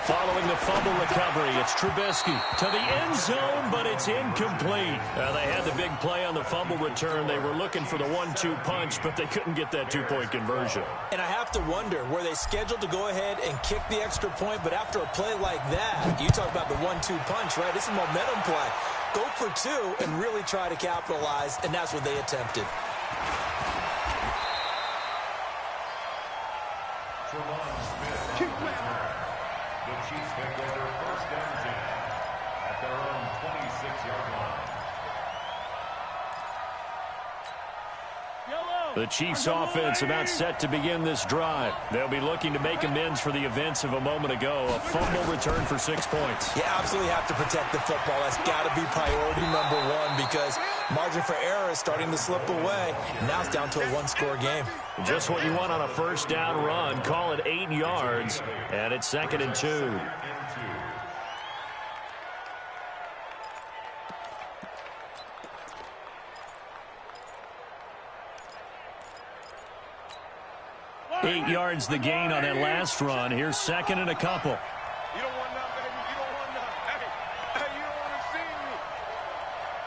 Following the fumble recovery, it's Trubisky to the end zone, but it's incomplete. They had the big play on the fumble return. They were looking for the 1-2 punch, but they couldn't get that 2-point conversion. And I have to wonder, were they scheduled to go ahead and kick the extra point, but after a play like that, you talk about the 1-2 punch, right? It's a momentum play. Go for 2 and really try to capitalize, and that's what they attempted. The Chiefs pick up their first down 10 at their own 26-yard line. The Chiefs offense about set to begin this drive. They'll be looking to make amends for the events of a moment ago. A fumble return for 6 points. You absolutely have to protect the football. That's got to be priority number 1 because margin for error is starting to slip away. Now it's down to a 1-score game. Just what you want on a first down run. Call it 8 yards, and it's 2nd and 2. Eight yards the gain on that last run. Here's 2nd and a couple. You don't want none, baby. You don't want none. Hey, you don't want to see me.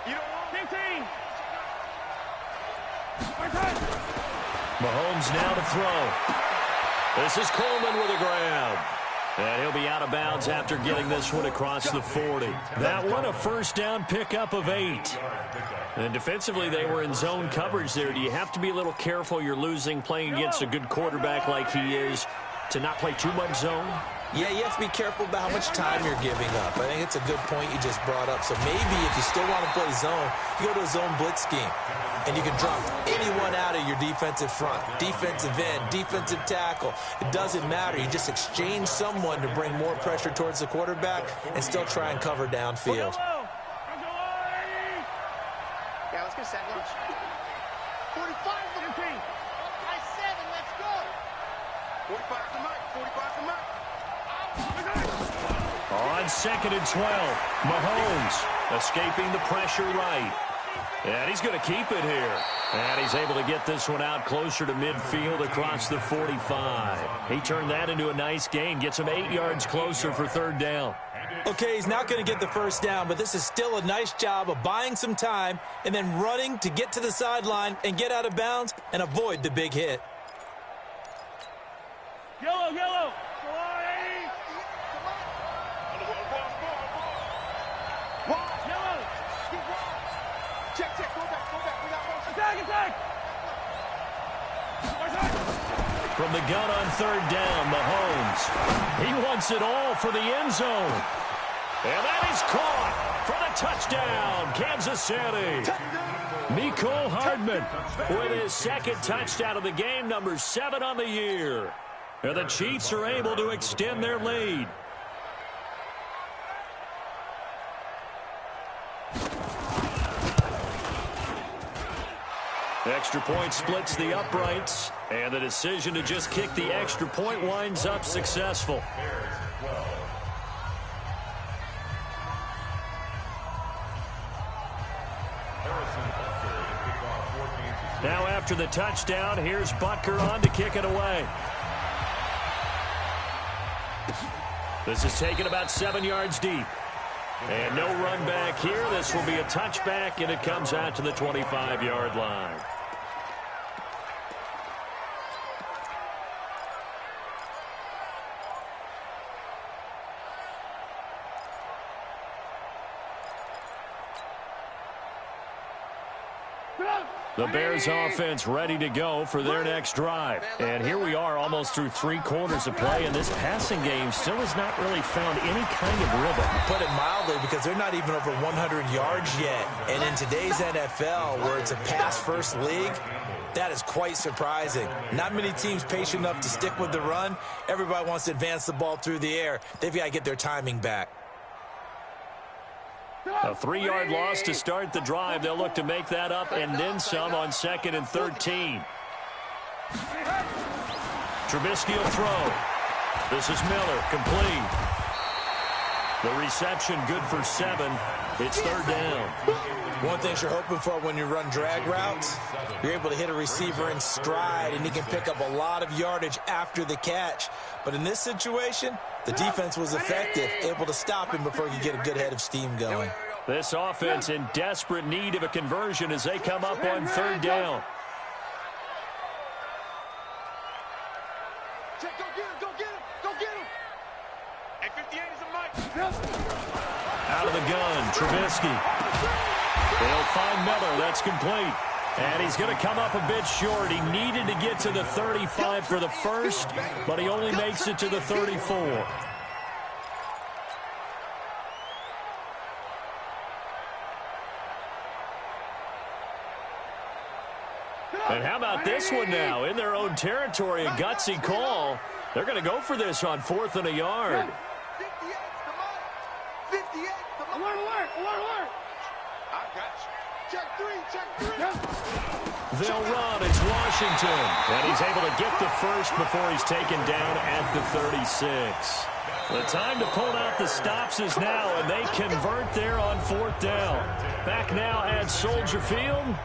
You don't want 15. Mahomes now to throw. This is Coleman with a grab. And he'll be out of bounds after getting this one across the 40. That one a first down pickup of 8. And defensively, they were in zone coverage there. Do you have to be a little careful? You're losing playing against a good quarterback like he is to not play too much zone? Yeah, you have to be careful about how much time you're giving up. I think it's a good point you just brought up. So maybe if you still want to play zone, you go to a zone blitz scheme. And you can drop anyone out of your defensive front, defensive end, defensive tackle. It doesn't matter. You just exchange someone to bring more pressure towards the quarterback and still try and cover downfield. Yeah, let's get set lunch. 45 for the team. High 7, let's go. 45 to Mike. 45 to Mike. On 2nd and 12, Mahomes escaping the pressure right. And he's going to keep it here. And he's able to get this one out closer to midfield across the 45. He turned that into a nice gain. Gets him 8 yards closer for 3rd down. Okay, he's not going to get the first down, but this is still a nice job of buying some time and then running to get to the sideline and get out of bounds and avoid the big hit. Yellow, yellow. Check, go back. We got motion. Attack. From the gun on third down, Mahomes. He wants it all for the end zone. And that is caught for the touchdown, Kansas City. Mecole Hardman with his second touchdown of the game, number 7 on the year. And the Chiefs are able to extend their lead. Extra point splits the uprights, and the decision to just kick the extra point winds up successful. Now after the touchdown, here's Butker on to kick it away. This is taken about 7 yards deep. And no run back here. This will be a touchback, and it comes out to the 25-yard line. The Bears offense ready to go for their next drive. And here we are almost through 3 quarters of play, and this passing game still has not really found any kind of rhythm. Put it mildly, because they're not even over 100 yards yet. And in today's NFL, where it's a pass-first league, that is quite surprising. Not many teams patient enough to stick with the run. Everybody wants to advance the ball through the air. They've got to get their timing back. A 3-yard loss to start the drive. They'll look to make that up and then some on 2nd and 13. Trubisky will throw. This is Miller, complete. The reception good for 7. It's 3rd down. One thing you're hoping for when you run drag routes, you're able to hit a receiver in stride, and he can pick up a lot of yardage after the catch. But in this situation, the defense was effective, able to stop him before he could get a good head of steam going. This offense in desperate need of a conversion as they come up on 3rd down. Check, go get him, go get him, go get him. Hey, 58 is a mic. Out of the gun, Trubisky. They'll find Miller. That's complete. And he's going to come up a bit short. He needed to get to the 35 for the first, but he only makes it to the 34. And how about this one now? In their own territory, a gutsy call. They're going to go for this on 4th and a yard. 58, come on. Alert. I got you. Check 3. They'll run. It's Washington. And he's able to get the first before he's taken down at the 36. The time to pull out the stops is now, and they convert there on 4th down. Back now at Soldier Field.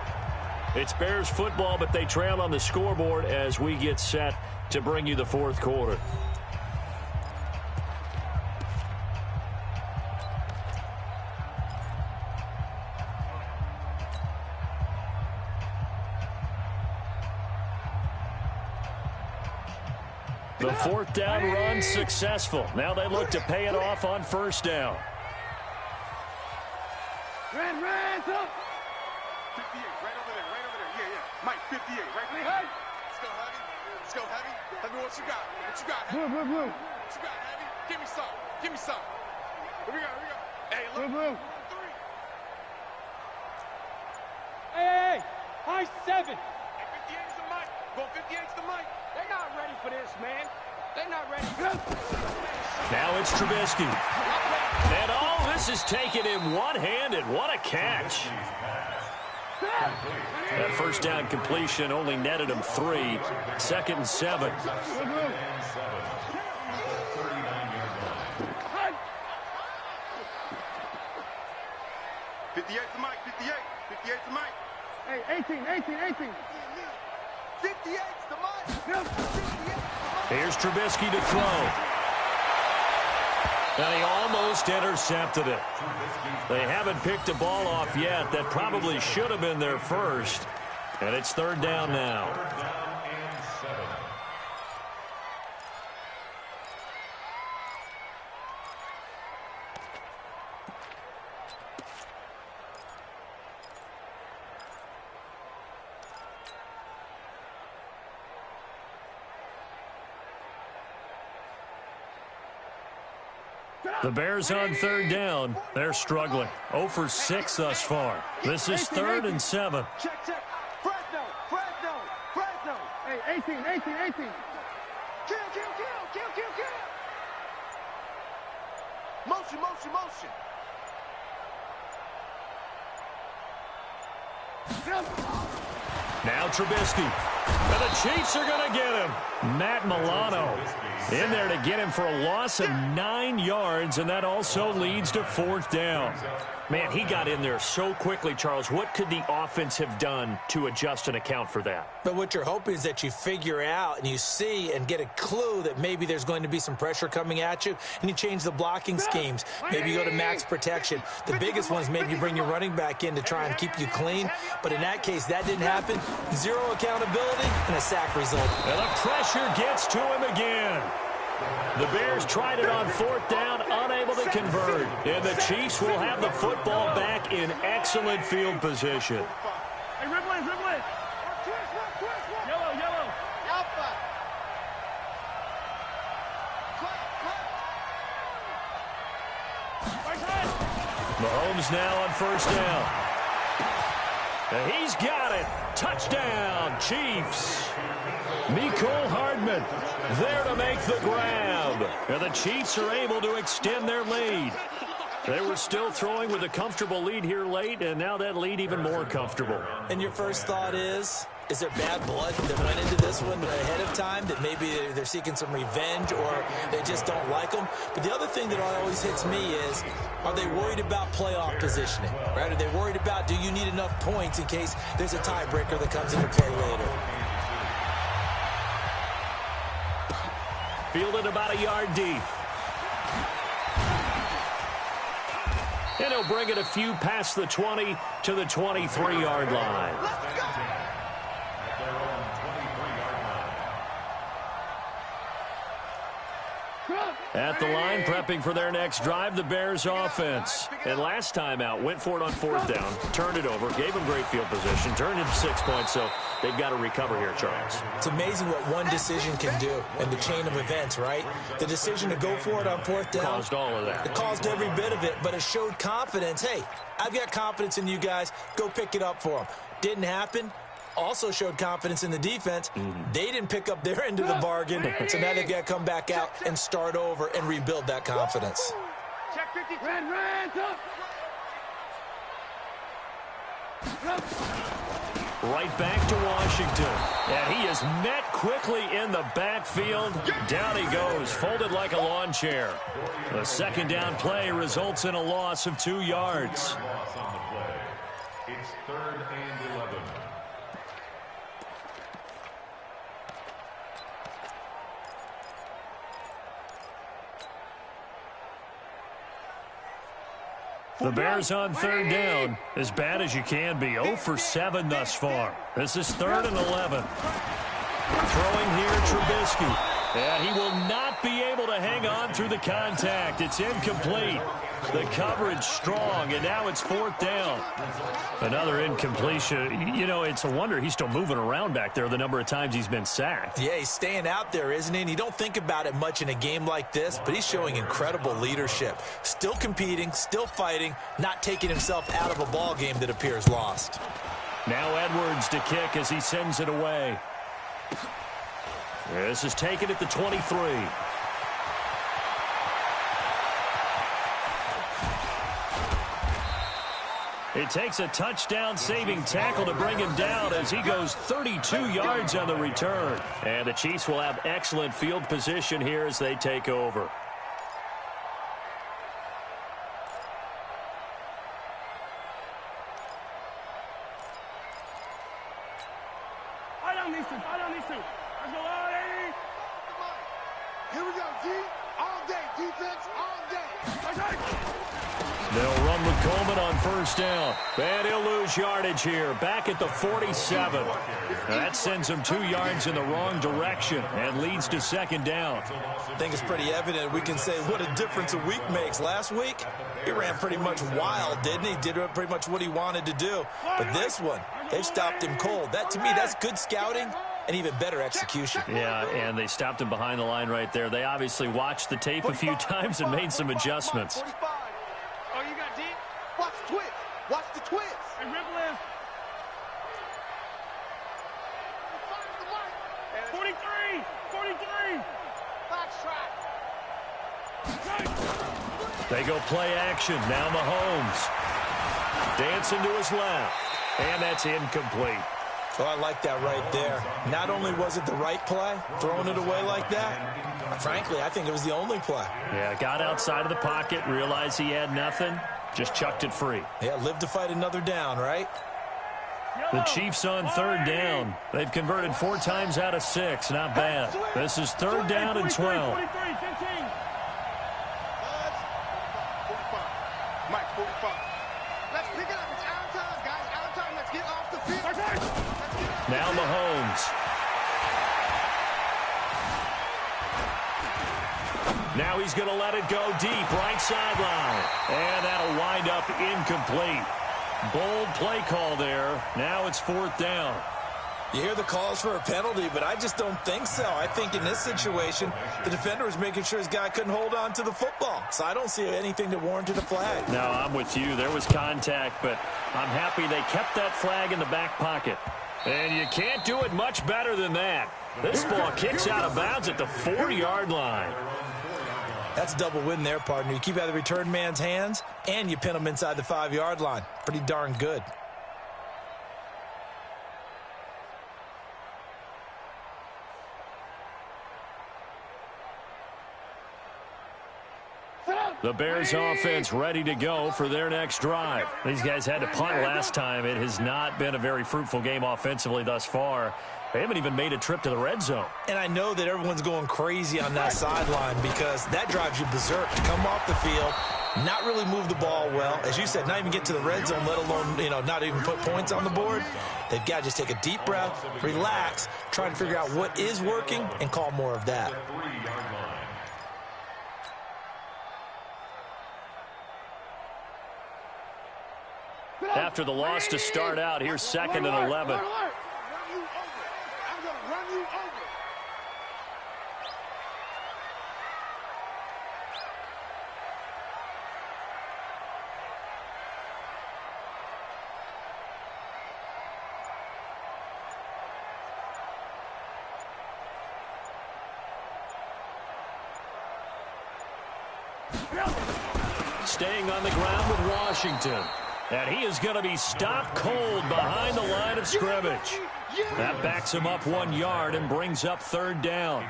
It's Bears football, but they trail on the scoreboard as we get set to bring you the 4th quarter. The 4th down run successful. Now they look to pay it off on 1st down. Ran, up. 58, right over there. Yeah. Mike, 58, right there. Let's go, Heavy. Tell me what you got. Heavy? Blue. What you got, Heavy? Give me some. Here we go. Hey, look. Blue. 3. Hey. High 7. Hey, 58's the mic. Go 58's the mic. They're not ready for this, man. They're not ready. Now it's Trubisky. And all this is taken in one-handed. What a catch. That 1st down completion only netted him 3. 2nd and 7. 58's the mic. 58's the mic. Hey, 18. 58's the mic. Here's Trubisky to throw. And he almost intercepted it. They haven't picked a ball off yet. That probably should have been their first. And it's 3rd down now. The Bears on third down. They're struggling. 0 for 6 thus far. This is 3rd and 7. Check. Fresno. Hey, 18. Kill. Motion. Now Trubisky. And the Chiefs are going to get him. Matt Milano in there to get him for a loss of 9 yards, and that also leads to 4th down. Man, he got in there so quickly, Charles. What could the offense have done to adjust and account for that? But what you're hoping is that you figure out and you see and get a clue that maybe there's going to be some pressure coming at you, and you change the blocking schemes. Maybe you go to max protection. The biggest one is maybe you bring your running back in to try and keep you clean. But in that case, that didn't happen. 0 accountability and a sack result. And the pressure gets to him again. The Bears tried it on 4th down, unable to convert. And the Chiefs will have the football back in excellent field position. Hey, Ripley. Yellow. Alpha. Mahomes now on 1st down. And he's got it. Touchdown, Chiefs. Mecole Hardman there to make the grab. And the Chiefs are able to extend their lead. They were still throwing with a comfortable lead here late, and now that lead even more comfortable. And your first thought is there bad blood that went into this one ahead of time, that maybe they're seeking some revenge or they just don't like them? But the other thing that always hits me is, are they worried about playoff positioning? Right? Are they worried about, do you need enough points in case there's a tiebreaker that comes into play later? Fielded about a yard deep. And he'll bring it a few past the 20 to the 23-yard line. At the line, prepping for their next drive, the Bears offense. And last time out, went for it on 4th down, turned it over, gave them great field position, turned it 6 points, so they've got to recover here, Charles. It's amazing what one decision can do in the chain of events, right? The decision to go for it on 4th down caused all of that. It caused every bit of it, but it showed confidence. Hey, I've got confidence in you guys. Go pick it up for them. Didn't happen. Also showed confidence in the defense. They didn't pick up their end of the bargain, so now they've got to come back out and start over and rebuild that confidence. Check 50. Red, Right back to Washington. And he is met quickly in the backfield. Down he goes, folded like a lawn chair. The 2nd down play results in a loss of 2 yards. Loss on the play. It's 3rd and 11. The Bears on 3rd down, as bad as you can be. 0 for 7 thus far. This is 3rd and 11. Throwing here, Trubisky. And he will not be able to hang on through the contact. It's incomplete. The coverage strong, and now it's 4th down. Another incompletion. You know, it's a wonder he's still moving around back there the number of times he's been sacked. Yeah, he's staying out there, isn't he? And you don't think about it much in a game like this, but he's showing incredible leadership. Still competing, still fighting, not taking himself out of a ball game that appears lost. Now Edwards to kick as he sends it away. This is taken at the 23. It takes a touchdown-saving tackle to bring him down as he goes 32 yards on the return. And the Chiefs will have excellent field position here as they take over. Fight on these two. Let's go, Eddie. Here we go, G. All day. Defense, all day. They'll run with Coleman on 1st down. And he'll lose yardage here. Back at the 47. That sends him 2 yards in the wrong direction and leads to 2nd down. I think it's pretty evident. We can say what a difference a week makes. Last week, he ran pretty much wild, didn't he? Did pretty much what he wanted to do. But this one, they've stopped him cold. That, to me, that's good scouting and even better execution. Yeah, and they stopped him behind the line right there. They obviously watched the tape a few times and made some adjustments. 45. Oh, you got deep? Watch the twist. Watch the twist. Hey, ripple in. 43. 43. Box track. They go play action. Now Mahomes. Dancing to his left. And that's incomplete. Oh, I like that right there. Not only was it the right play, throwing it away like that, frankly, I think it was the only play. Yeah, got outside of the pocket, realized he had nothing, just chucked it free. Yeah, live to fight another down, right? The Chiefs on third down. They've converted 4 times out of 6. Not bad. This is third down and 12. 43, 15. Mike, 45. Let's pick it up. It's out of time, guys. Out of time. Let's get off the field. Now Mahomes. Now he's going to let it go deep, right sideline. And that'll wind up incomplete. Bold play call there. Now it's 4th down. You hear the calls for a penalty, but I just don't think so. I think in this situation, the defender was making sure his guy couldn't hold on to the football. So I don't see anything that warranted a flag. No, I'm with you. There was contact, but I'm happy they kept that flag in the back pocket. And you can't do it much better than that. This ball kicks out of bounds at the 40-yard line. That's a double win there, partner. You keep out of the return man's hands, and you pin him inside the 5-yard line. Pretty darn good. The Bears offense ready to go for their next drive. These guys had to punt last time. It has not been a very fruitful game offensively thus far. They haven't even made a trip to the red zone. And I know that everyone's going crazy on that sideline because that drives you berserk to come off the field, not really move the ball well. As you said, not even get to the red zone, let alone, not even put points on the board. They've got to just take a deep breath, relax, try and figure out what is working, and call more of that. After the loss to start out, here's 2nd and 11. I'm going to run you over. Staying on the ground with Washington. And he is going to be stopped cold behind the line of scrimmage. That backs him up 1 yard and brings up 3rd down.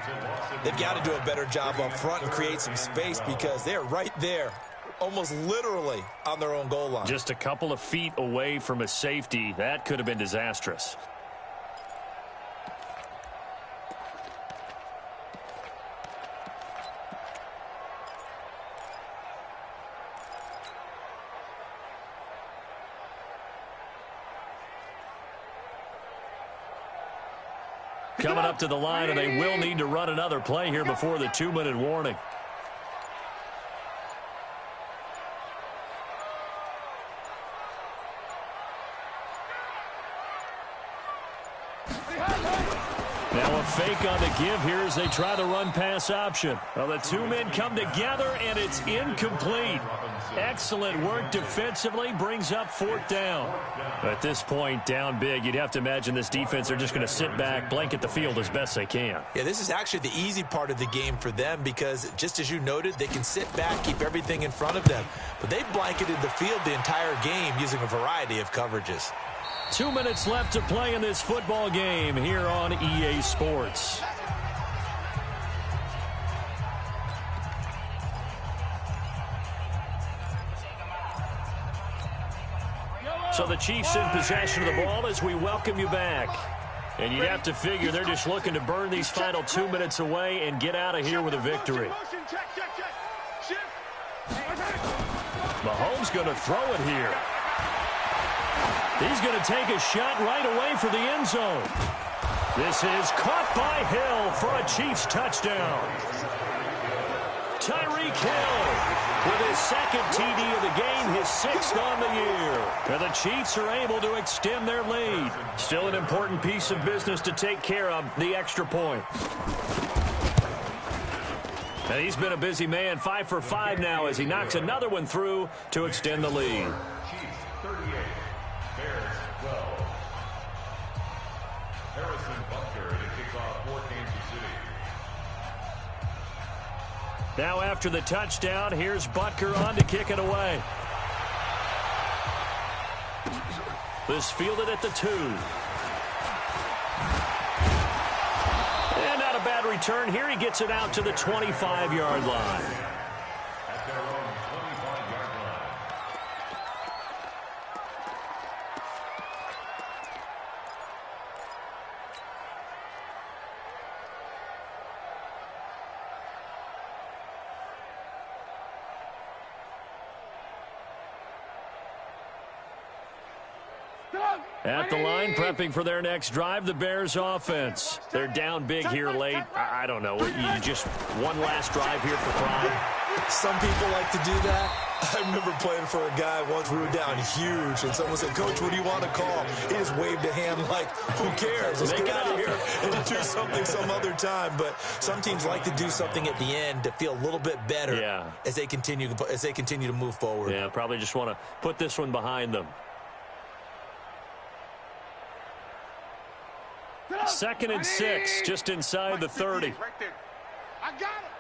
They've got to do a better job up front and create some space because they're right there, almost literally on their own goal line. Just a couple of feet away from a safety. That could have been disastrous. Coming up to the line, and they will need to run another play here before the 2-minute warning. Now a fake on the give here as they try the run-pass option. Well, the 2 men come together, and it's incomplete. Excellent work defensively, brings up 4th down. At this point, down big, you'd have to imagine this defense are just going to sit back, blanket the field as best they can. Yeah, this is actually the easy part of the game for them because, just as you noted, they can sit back, keep everything in front of them. But they blanketed the field the entire game using a variety of coverages. 2 minutes left to play in this football game here on EA Sports. So the Chiefs in possession of the ball as we welcome you back. And you'd have to figure they're just looking to burn these final 2 minutes away and get out of here with a victory. Mahomes going to throw it here. He's going to take a shot right away for the end zone. This is caught by Hill for a Chiefs touchdown. Tyreek Hill with his second TD of the game, his 6th on the year. And the Chiefs are able to extend their lead. Still an important piece of business to take care of, the extra point. And he's been a busy man, 5 for 5 now as he knocks another one through to extend the lead. Chiefs 38, Bears 12. Harrison Butker to kick off for Kansas City. Now after the touchdown, here's Butker on to kick it away. This fielded at the 2. And not a bad return here. He gets it out to the 25-yard line. At their own 25-yard line. At the line, prepping for their next drive, the Bears offense. They're down big here late. I don't know. You just one last drive here for pride. Some people like to do that. I remember playing for a guy once. We were down huge, and someone said, "Coach, what do you want to call?" He just waved a hand like, "Who cares? Let's get out of here and do something some other time." But some teams like to do something at the end to feel a little bit better as they continue to move forward. Yeah, probably just want to put this one behind them. 2nd and 6, just inside the 30. Right there. I got it.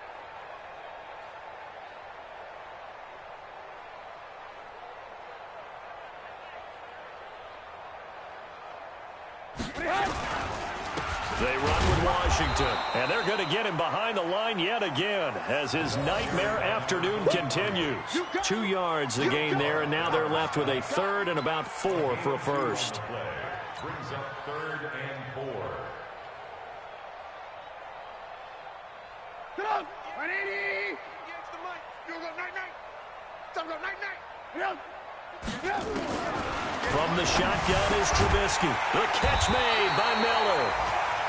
They run with Washington, and they're going to get him behind the line yet again as his nightmare afternoon continues. 2 yards the gain there, and now they're left with a 3rd and about 4 for a first. Brings up 3rd and 4. Get up. 180. Against the mic. You go night-night. Time to go night-night. From the shotgun is Trubisky. The catch made by Miller.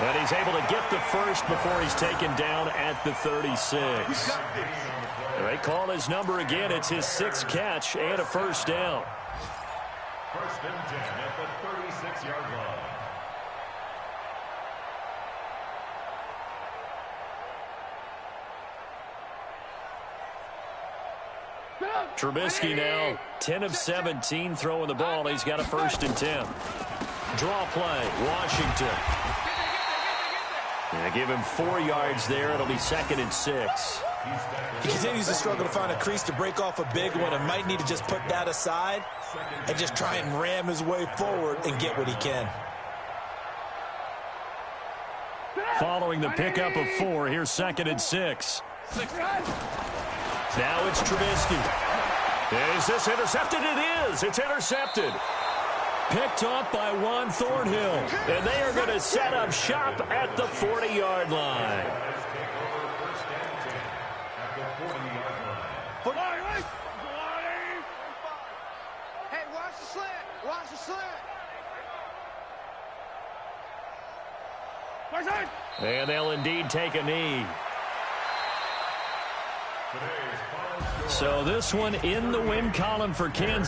And he's able to get the first before he's taken down at the 36. They call his number again. It's his 6th catch and a first down. 1st and 10 at the 36-yard line. Trubisky now 10 of 17 throwing the ball. He's got a 1st and 10. Draw play, Washington. Yeah, give him 4 yards there. It'll be 2nd and 6. He continues to struggle to find a crease to break off a big one and might need to just put that aside and just try and ram his way forward and get what he can. Following the pickup of 4, here's 2nd and 6. Now it's Trubisky. Is this intercepted? It is. It's intercepted. Picked off by Juan Thornhill. And they are going to set up shop at the 40-yard line. Hey, watch the slant. Watch the slant. And they'll indeed take a knee. So this one in the win column for Kansas.